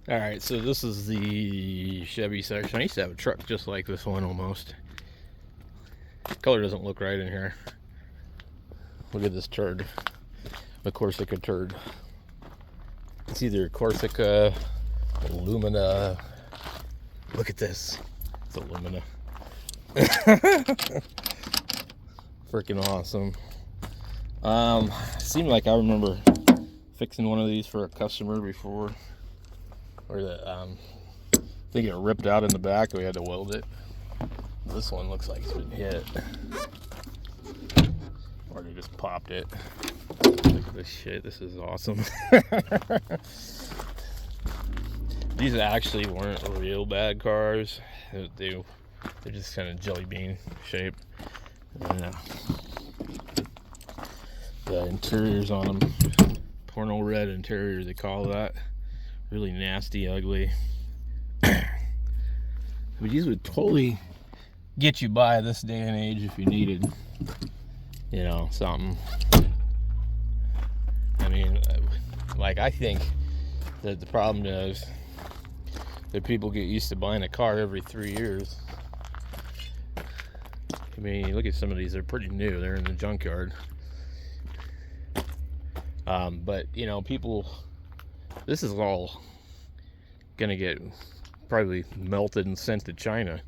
Alright, so this is the Chevy section. I used to have a truck just like this one almost. Color doesn't look right in here. Look at this turd. The Corsica turd. It's either Corsica, Lumina. Look at this. It's a Lumina. Freaking awesome. Seemed like I remember fixing one of these for a customer before. Or the I think it ripped out in the back. We had to weld it. This one looks like it's been hit, or they just popped it. Look at this shit. This is awesome. These actually weren't real bad cars. They're just kind of jelly bean shaped. And, the interiors on them, porno red interior, they call that. Really nasty, ugly. But these would totally get you by this day and age if you needed, something. I mean, I think that the problem is that people get used to buying a car every 3 years. I mean, look at some of these, they're pretty new, they're in the junkyard. But, people, this is all gonna get probably melted and sent to China,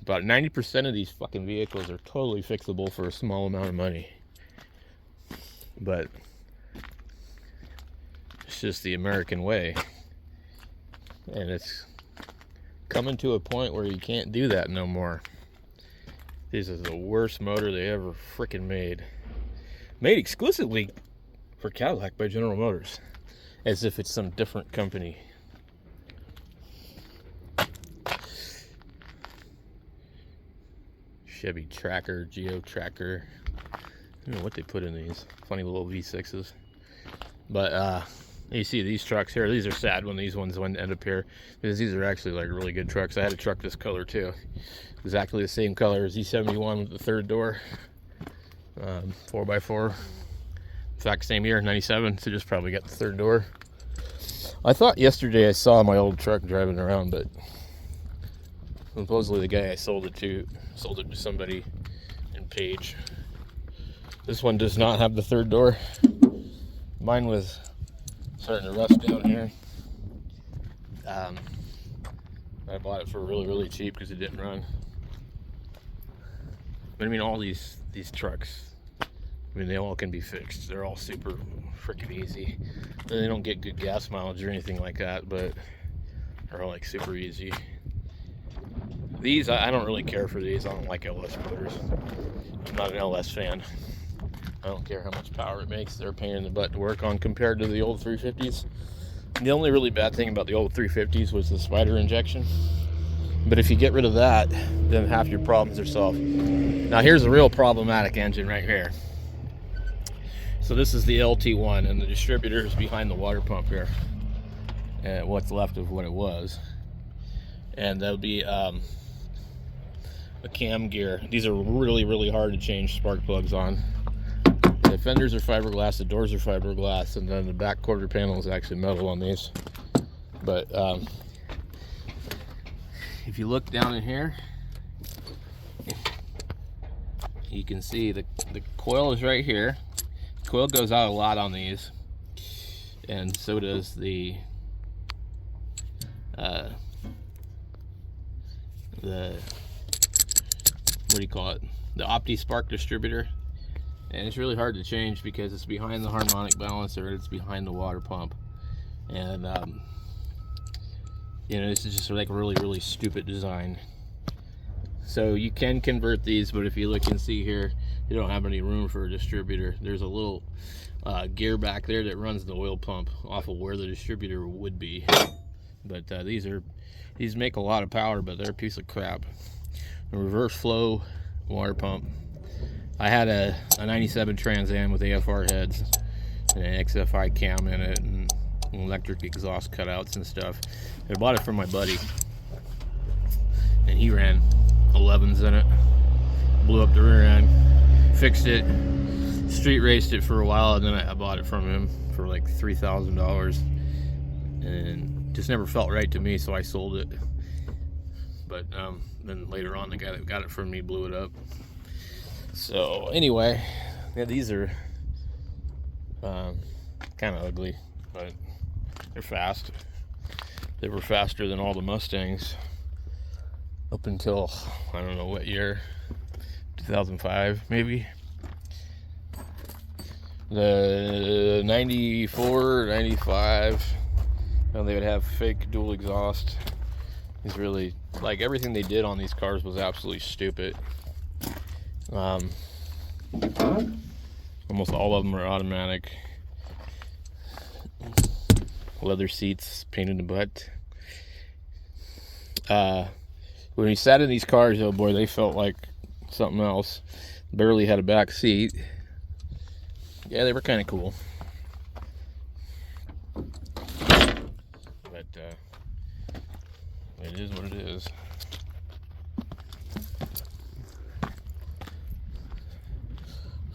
About 90% of these fucking vehicles are totally fixable for a small amount of money. But it's just the American way. And it's coming to a point where you can't do that no more. This is the worst motor they ever freaking made. Made exclusively for Cadillac by General Motors. As if it's some different company. Chevy Tracker, Geo Tracker. I don't know what they put in these. Funny little V6s. But you see these trucks here. These are sad when these ones end up here. Because these are actually like really good trucks. I had a truck this color too. Exactly the same color as E71 with the third door. 4x4. In fact, same year, 97. So just probably got the third door. I thought yesterday I saw my old truck driving around, but supposedly the guy I sold it to somebody in Page. This one does not have the third door. Mine was starting to rust down here. I bought it for really, really cheap because it didn't run. But I mean, all these trucks, they all can be fixed. They're all super freaking easy. They don't get good gas mileage or anything like that, but they're like super easy. These, I don't really care for these. I don't like LS motors. I'm not an LS fan. I don't care how much power it makes. They're a pain in the butt to work on compared to the old 350s. The only really bad thing about the old 350s was the spider injection. But if you get rid of that, then half your problems are solved. Now here's a real problematic engine right here. So this is the LT1, and the distributor is behind the water pump here. And what's left of what it was. And there'll be a cam gear. These are really, really hard to change spark plugs on. The fenders are fiberglass, the doors are fiberglass, and then the back quarter panel is actually metal on these. But if you look down in here, you can see the coil is right here. The coil goes out a lot on these, and so does the what do you call it? The Opti Spark distributor. And it's really hard to change because it's behind the harmonic balancer, it's behind the water pump. And this is just like a really, really stupid design. So you can convert these, but if you look and see here, you don't have any room for a distributor. There's a little gear back there that runs the oil pump off of where the distributor would be. But these make a lot of power, but they're a piece of crap. A reverse flow water pump. I had a 97 Trans Am with AFR heads and an XFI cam in it and electric exhaust cutouts and stuff. I bought it from my buddy, and he ran 11s in it, blew up the rear end, fixed it, street raced it for a while, and then I bought it from him for like $3,000, and just never felt right to me, so I sold it. But then later on, the guy that got it from me blew it up. So anyway, yeah, these are kind of ugly, but they're fast. They were faster than all the Mustangs up until, I don't know what year, 2005 maybe. The 94, 95, they would have fake dual exhaust. It's really, like, everything they did on these cars was absolutely stupid. Almost all of them are automatic. Leather seats, pain in the butt. When we sat in these cars, oh boy, they felt like something else. Barely had a back seat. Yeah, they were kind of cool. But it is what it is.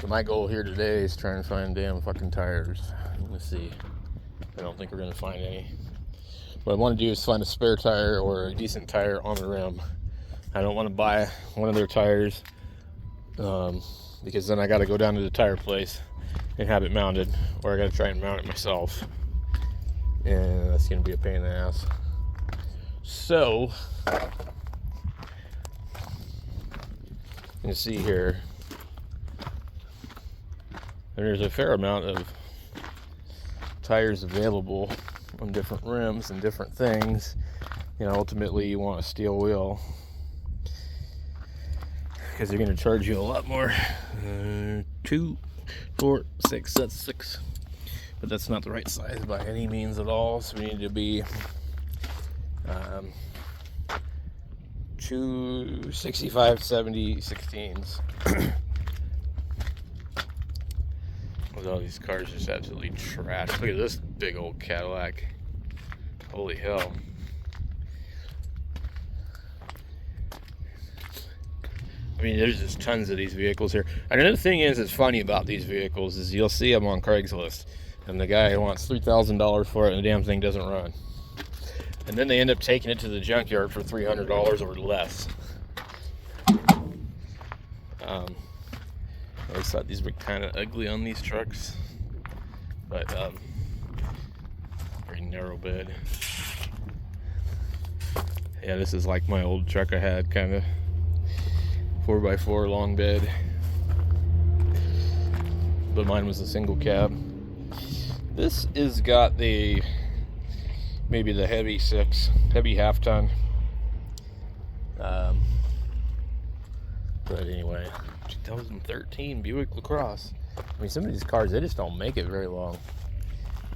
So my goal here today is trying to find damn fucking tires. Let's see. I don't think we're going to find any. What I want to do is find a spare tire or a decent tire on the rim. I don't want to buy one of their tires because then I got to go down to the tire place and have it mounted, or I got to try and mount it myself, and that's going to be a pain in the ass. So you can see here there's a fair amount of tires available on different rims and different things. You know, ultimately you want a steel wheel because they're going to charge you a lot more. 2, 4, 6, that's 6, but that's not the right size by any means at all, so we need to be 265, 70, 16s. All these cars just absolutely trash. Look at this big old Cadillac. Holy hell. I mean, there's just tons of these vehicles here. Another thing is, it's funny about these vehicles is you'll see them on Craigslist, and the guy wants $3,000 for it, and the damn thing doesn't run. And then they end up taking it to the junkyard for $300 or less. I always thought these were kind of ugly on these trucks, but very narrow bed. Yeah, this is like my old truck I had, kind of 4x4 long bed, but mine was a single cab. This is got the maybe the heavy half ton. But anyway, 2013 Buick LaCrosse. I mean, some of these cars, they just don't make it very long.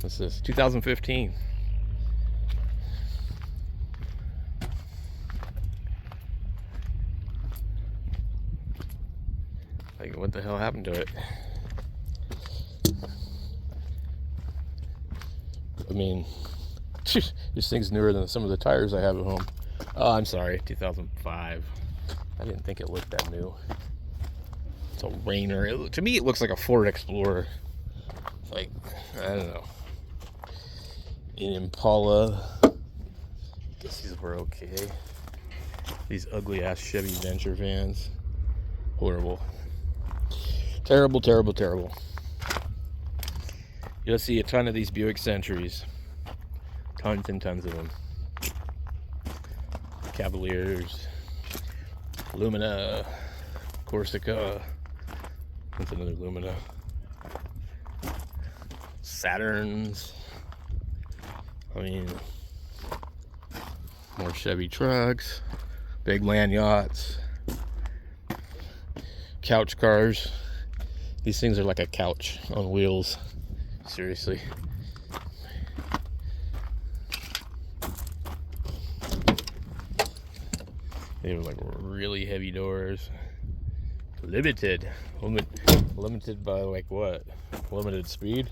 This is 2015. Like, what the hell happened to it? I mean, this thing's newer than some of the tires I have at home. Oh, I'm sorry, 2005. I didn't think it looked that new. It's a Rainer. To me, it looks like a Ford Explorer. It's like, I don't know. An Impala. Guess these were okay. These ugly ass Chevy Venture vans. Horrible. Terrible, terrible, terrible. You'll see a ton of these Buick Centuries. Tons and tons of them. Cavaliers. Lumina. Corsica. That's another Lumina. Saturns. I mean, more Chevy trucks. Big land yachts. Couch cars. These things are like a couch on wheels. Seriously. They have like really heavy doors. Limited by like what? Limited speed?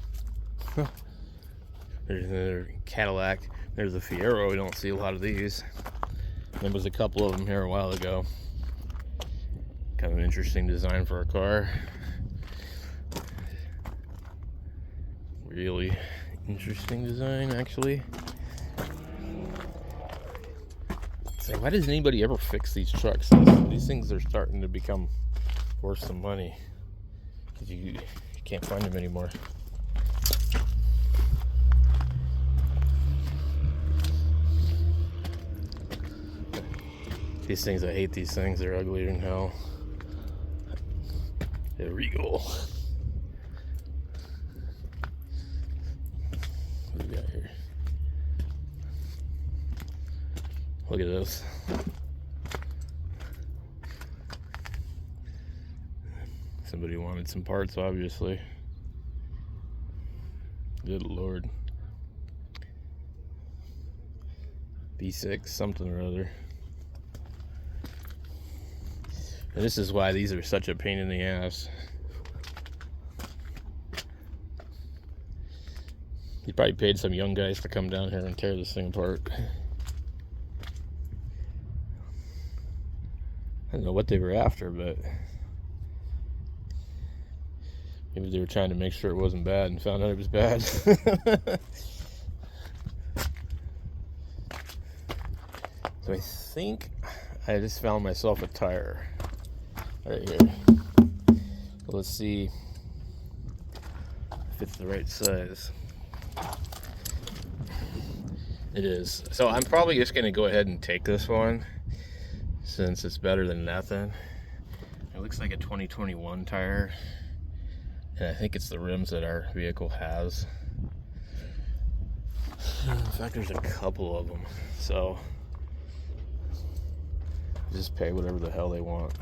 There's another Cadillac. There's a Fiero. We don't see a lot of these. There was a couple of them here a while ago. Kind of an interesting design for a car. Really interesting design, actually. So why doesn't anybody ever fix these trucks? These things are starting to become worth some money because you can't find them anymore. These things, I hate these things. They're uglier than hell. They're regal. What do we got here? Look at this. Somebody wanted some parts, obviously. Good Lord. B6 something or other. And this is why these are such a pain in the ass. He probably paid some young guys to come down here and tear this thing apart. I don't know what they were after, but maybe they were trying to make sure it wasn't bad and found out it was bad. So I think I just found myself a tire right here. So let's see if it's the right size. It is. So I'm probably just going to go ahead and take this one since it's better than nothing. It looks like a 2021 tire, and I think it's the rims that our vehicle has. In fact, there's a couple of them, so just pay whatever the hell they want.